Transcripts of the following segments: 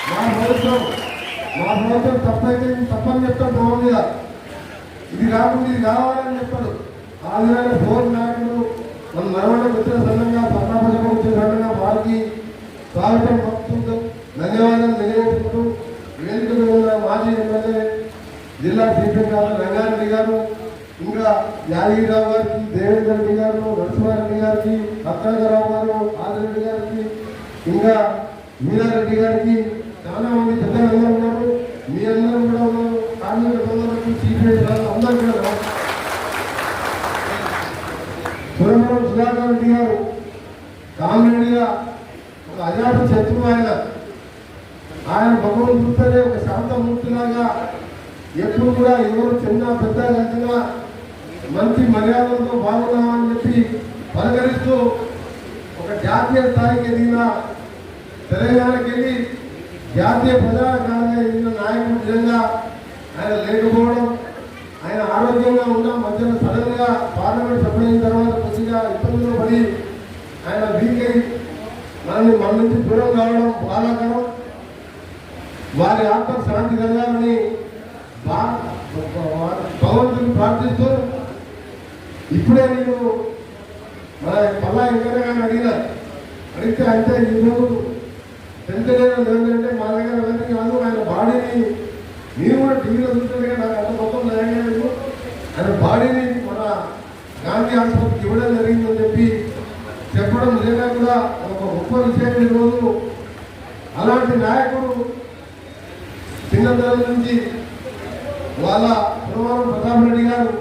మా ప్రభుత్వం తప్పైతే తప్పని చెప్తాం భవన్ మీద. ఇది కాకుండా ఇది కావాలని చెప్పాడు. ఆదివార భోజన నాయకులు మన నడవడం వచ్చిన సంఘంగా పట్టాభజం వచ్చిన సంఘంగా వారికి స్వాగతం పలుకుతూ ధన్యవాదాలు తెలియజేసుకుంటూ వేదికలో ఉన్న మాజీ ఎమ్మెల్యే జిల్లా సిపిఎం గారు రంగారెడ్డి గారు, ఇంకా యాదగిరిరావు గారికి, దేవేంద్ర రెడ్డి గారు, నరసింహారెడ్డి గారికి, రత్నాకరరావు గారు, ఆదిరెడ్డి గారికి, ఇంకా మీనారెడ్డి గారికి చాలా మంది పెద్దలందరూ ఉన్నారు. మీ అందరూ కూడా ఉన్నారు. కార్మికులందరికీ సిపిఐ అందరూ కూడా సురవరం సుధాకర్ రెడ్డి గారు కామ్రేడ్గా ఒక అజాత శత్రువు. ఆయన భగవంతుడు చూస్తేనే ఒక శాంతమూర్తిలాగా ఎప్పుడు కూడా ఎవరు చిన్న పెద్ద కలిసినా మంచి మర్యాదలతో బాగున్నామని చెప్పి పలకరిస్తూ ఒక జాతీయ స్థాయికి ఎదిగిన తెలంగాణకి వెళ్ళి జాతీయ ప్రజాకారంగా ఎదిగిన నాయకుడు నిజంగా ఆయన లేకపోవడం, ఆయన ఆరోగ్యంగా ఉన్న మధ్యలో సడన్ గా పార్లమెంట్ సభ్యులైన తర్వాత కొద్దిగా ఇబ్బందులు పడి ఆయన వీక్ అయి మన నుంచి దూరం కావడం బాధాకరం. వారి ఆత్మ శాంతి కలగాలని భగవంతుని ప్రార్థిస్తూ ఇప్పుడే నేను మన పల్లా వెంకయ్య అడిగితే అంటే ఈరోజు పెంచలేదు ఏంటంటే మా దగ్గర ఎవరికి కాదు, ఆయన బాడీని మీరు కూడా టీవీలో చూస్తుంటే నాకు అంత మొత్తం లేదు, ఆయన బాడీని మన గాంధీ ఆసుపత్రికి ఇవ్వడం జరిగిందని చెప్పి చెప్పడం నిజంగా కూడా ఒక గొప్ప విషయం. ఈరోజు అలాంటి నాయకుడు చిన్నతనం నుంచి వాళ్ళ పురవరం ప్రతాప్ రెడ్డి గారు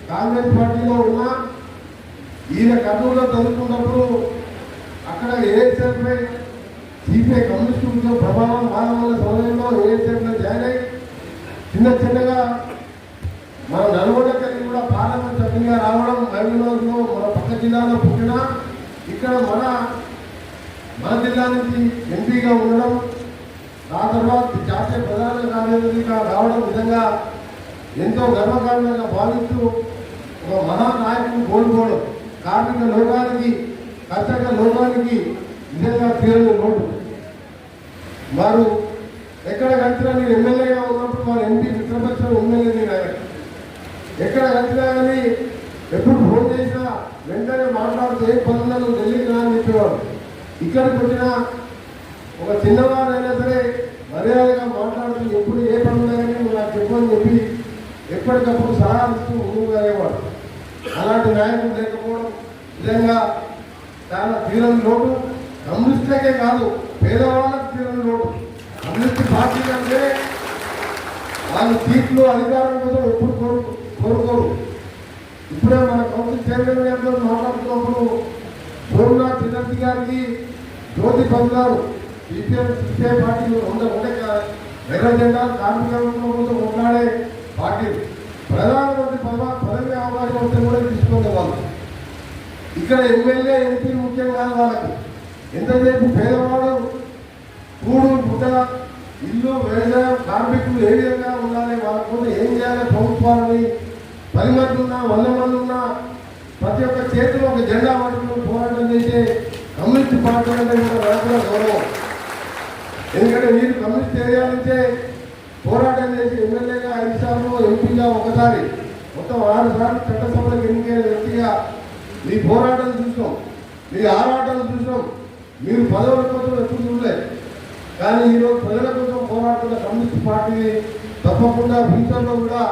కాంగ్రెస్ పార్టీలో ఉన్నా ఈయన కర్నూలులో చదువుకున్నప్పుడు అక్కడ ఏఎస్ఎఫ్ఐ సిపిఐ కమ్యూనిస్టు ప్రభావం కాలం వల్ల సమయంలో ఏఎస్ఎఫ్లో జాయిన్ అయ్యి చిన్నగా మన నల్గొండకి కూడా పార్లమెంట్ సభ్యులుగా రావడం, మహబూబ్నగర్లో మన పక్క జిల్లాలో పుట్టిన ఇక్కడ మన జిల్లా నుంచి ఎంపీగా ఉండడం, ఆ తర్వాత జాతీయ ప్రధాన కార్యదర్శిగా రావడం నిజంగా ఎంతో గర్వకారణంగా భావిస్తూ ఒక మహానాయకుడు కోల్పోవడం కార్మిక లోకానికి, కర్షక లోకానికి నిజంగా తీరని లోటు. వారు ఎక్కడ కలిసినా నేను ఎమ్మెల్యేగా ఉన్నప్పుడు వారు ఎంపీ మిత్రపక్షం ఎమ్మెల్యే నేను ఆయన ఎక్కడ కలిసినా కానీ ఎప్పుడు ఫోన్ చేసినా వెంటనే మాట్లాడుతూ ఏ పనులను ఢిల్లీకి రా అని చెప్పేవాడు. ఇక్కడికి వచ్చిన ఒక చిన్నవారైనా సరే మర్యాదగా మాట్లాడుతూ ఎప్పుడు ఏ పనులు కానీ నాకు చెప్పని చెప్పి ఎప్పటికప్పుడు సలహా ఇస్తూ ముందుకు వెళ్ళేవాడు. అలాంటి నాయకుడు లేకపోవడం నిజంగా చాలా తీరని లోటు. కమ్యూనిస్టులకే కాదు, పేదవాళ్ళకు తీరని లోటు. కమ్యూనిస్ట్ పార్టీ అంటే వాళ్ళు సీట్లు అధికారం కోసం ఎప్పుడు కోరుకోరు. ఇప్పుడే మన కౌన్సిల్ చైర్మన్ గారితో మాట్లాడుతున్నప్పుడు సోమనాథ్ చిన్నర్జీ గారికి జ్యోతి పొందారు. సిపిఐ పార్టీ ఉండే ఎర్ర జెండా కార్మికుల కోసం కొట్లాడే పార్టీ ప్రధానమంత్రి పదవి అవకాశం వస్తే కూడా తీసుకునే వాళ్ళు. ఇక్కడ ఎమ్మెల్యే ఎంపీ ముఖ్యం కాదు వాళ్ళకి. ఎంతసేపు పేదవాడు కూడు గుడ్డ ఇల్లు వ్యవసాయం కార్మికులు ఏ విధంగా ఉండాలి, వాళ్ళ కోసం ఏం చేయాలి ప్రభుత్వాలని 10 మంది ఉన్నా 100 మంది ఉన్నా ప్రతి ఒక్క చేతిలో ఒక జెండా పట్టుకుని పోరాటం చేసే కమ్యూనిస్ట్ పార్టీ అంటే కూడా గౌరవం. ఎందుకంటే మీరు కమ్యూనిస్ట్ ఏరియా నుంచే పోరాటం చేసి ఎమ్మెల్యేగా 5 సార్లు, ఎంపీగా ఒకసారి, మొత్తం 6 సార్లు చట్టసభలకు ఎన్నికైన వ్యక్తిగా మీ పోరాటం చూసాం, మీ ఆరాటాలు చూసాం. మీరు పదవుల కోసం ఎప్పుడు చూడలేదు. కానీ ఈరోజు ప్రజల కోసం పోరాడుతున్న కమ్యూనిస్ట్ పార్టీని తప్పకుండా ఫ్యూచర్లో కూడా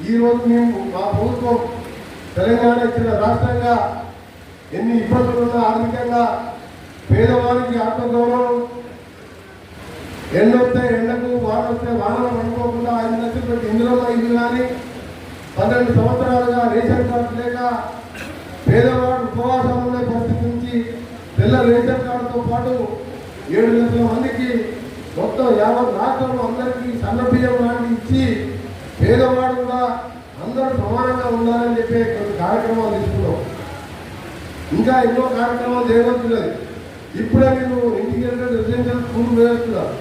ఈరోజు మేము మా ప్రభుత్వం తెలంగాణ ఇచ్చిన రాష్ట్రంగా ఎన్ని ఇబ్బందులున్నా ఆర్థికంగా పేదవారికి ఆత్మగౌరవం, ఎండొస్తే ఎండకు, వాన వస్తే వానలు పడుకోకుండా 5 లక్షలు పెట్టి ఇందులో ఇల్లు కానీ 12 సంవత్సరాలుగా రేషన్ కార్డు లేక పేదవాడు ఉపవాసం ఉండే పరిస్థితి నుంచి తెల్ల రేషన్ కార్డుతో పాటు 7 లక్షల మందికి మొత్తం 50 రాష్ట్రంలో అందరికీ సన్నబియ్యం లాంటి ఇచ్చి పేదవాడు కూడా అందరూ సమానంగా ఉండాలని చెప్పి కొన్ని కార్యక్రమాలు తీసుకున్నాం. ఇంకా ఎన్నో కార్యక్రమాలు చేయవచ్చులేదు. ఇప్పుడే నేను ఇంటిగ్రేటెడ్ రెసిడెన్షియల్ స్కూల్ వేస్తున్నారు.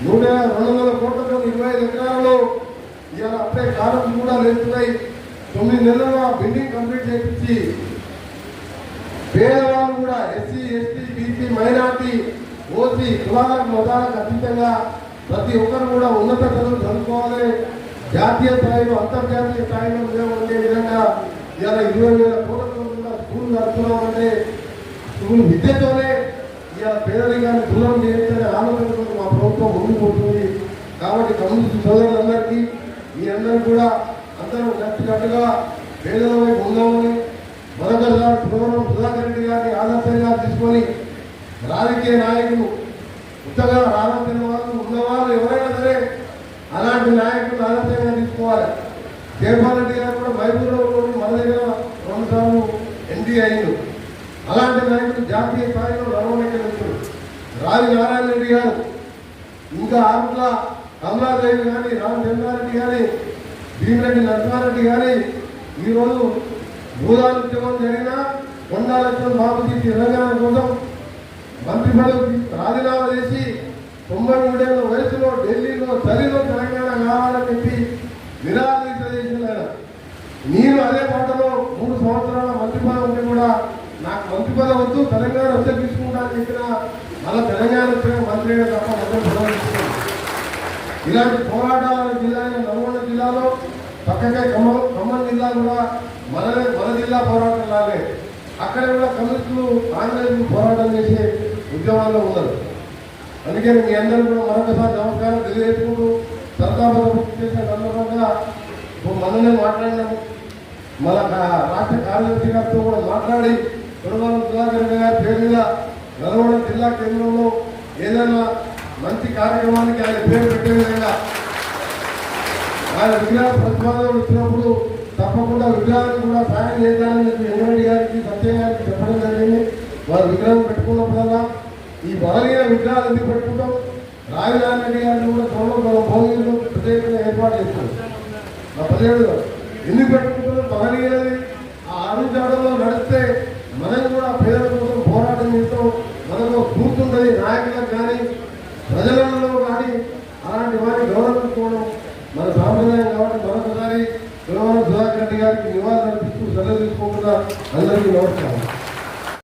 200 కోట్లతో 25 ఎకరాలలో ఇవాళ అప్పుడే కాలం కూడా లేస్తున్నాయి. 9 నెలలుగా బిల్డింగ్ కంప్లీట్ చేయించి పేదవాళ్ళు కూడా SC, ST, BC, minority OC కులాలకు మతాలకు అతీతంగా ప్రతి ఒక్కరు కూడా ఉన్నత చదువులు చదువుకోవాలి, జాతీయ స్థాయిలో అంతర్జాతీయ స్థాయిలో ఉండే విధంగా ఇలా 20,000 కోట్లతో కూడా స్కూల్ నడుపుతున్నామంటే స్కూల్ విద్యతోనే ఇలా పేదరికాన్ని దూరం చేయాలనే ఆలోచనతో మా ప్రభుత్వం ముందుకు పోతుంది. కాబట్టి కమ్యూనిస్ట్ సోదరులందరికీ మీ అందరూ కూడా అందరూ కట్టుగా పేదల వైపు ఉందామని మరొకసారి సుబ్రహ్మణ్యం సుధాకర్ రెడ్డి గారిని ఆదర్శంగా తీసుకొని రాజకీయ నాయకులు ఉత్తగా రావాల్సిన వాళ్ళు ఉన్నవాళ్ళు ఎవరైనా సరే అలాంటి నాయకులు ఆదర్శంగా తీసుకోవాలి. జయపాల్ రెడ్డి గారు కూడా మైపూర్లో మన దగ్గర 2 సార్లు ఎంపీ అయింది. అలాంటి నాయకులు జాతీయ స్థాయిలో నడవలేకపోతున్నారు. రావి నారాయణ రెడ్డి గారు ఇంకా ఆరుట్ల కమలాదేవి కానీ రామచంద్రారెడ్డి కానీ భీమిరెడ్డి నరసింహారెడ్డి కానీ ఈరోజు భూదానుద్యమం జరిగినా కొండా లక్ష్మణ్ బాబుజీ తెలంగాణ కోసం మంత్రి పదవికి రాజీనామా చేసి 93 ఏళ్ల వయసులో ఢిల్లీలో చలిలో తెలంగాణ కావాలని చెప్పి నిరాదీక్ష చేసిన నేను అదే పాటలో 3 సంవత్సరాల మంత్రి పదవి ఉంటే కూడా నాకు మంత్రి పదవి వద్దు, తెలంగాణ వచ్చే తీసుకుంటా అని చెప్పిన మళ్ళీ తెలంగాణ వచ్చిన మంత్రి తప్ప మొత్తం పదవి తీసుకున్నాను. ఇలాంటి పోరాటాల జిల్లా నల్గొండ జిల్లాలో పక్కకే ఖమ్మం జిల్లా కూడా మన జిల్లా పోరాటం లాగే అక్కడ కూడా కమ్యూనిస్టులు కాంగ్రెస్ పోరాటం చేసే ఉద్యమాల్లో ఉన్నారు. అందుకే మీ అందరూ కూడా మరొకసారి నమస్కారం తెలియజేసుకుంటూ సంతాపం చేసిన సందర్భంగా మననే మాట్లాడినాము. మన రాష్ట్ర కార్యదర్శి గారితో కూడా మాట్లాడి సుబ్రహ్మణ్యం సుధాకర్ రెడ్డి గారి పేరు మీద నల్గొండ జిల్లా కేంద్రంలో ఏదైనా మంచి కార్యక్రమానికి ఆయన పేరు పెట్టే విధంగా ఆయన విగ్రహ ప్రతిపాదన ఇచ్చినప్పుడు తప్పకుండా విగ్రహానికి కూడా సాయం చేయాలని చెప్పి వెంకరెడ్డి గారికి సత్య గారికి చెప్పడం జరిగింది. వారు విగ్రహం పెట్టుకున్నప్పుడల్లా ఈ బలహీన విగ్రహాలు ఎందుకు పెట్టుకుంటాం, రావినారాయణ రెడ్డి గారిని కూడా త్వరలో భోగిలో ప్రత్యేకంగా ఏర్పాటు చేస్తాం. ఆ 17 ఎందుకు పెట్టుకుంటారో బలహీనది ఆ అడుగుజాడలో నడిస్తే మనం కూడా పేదల కోసం పోరాటం చేస్తాం. మనకు కూర్చుంటుంది నాయకులకు కానీ ప్రజలలో కానీ అలాంటి వారిని గౌరవించుకోవడం మన సాంప్రదాయం. కాబట్టి మరొకసారి సుబ్రహ్మణ్యం సుధాకర్ రెడ్డి గారికి నివాళులు అర్పిస్తూ సెలవు తీసుకోకుండా అందరికీ నమస్కారం.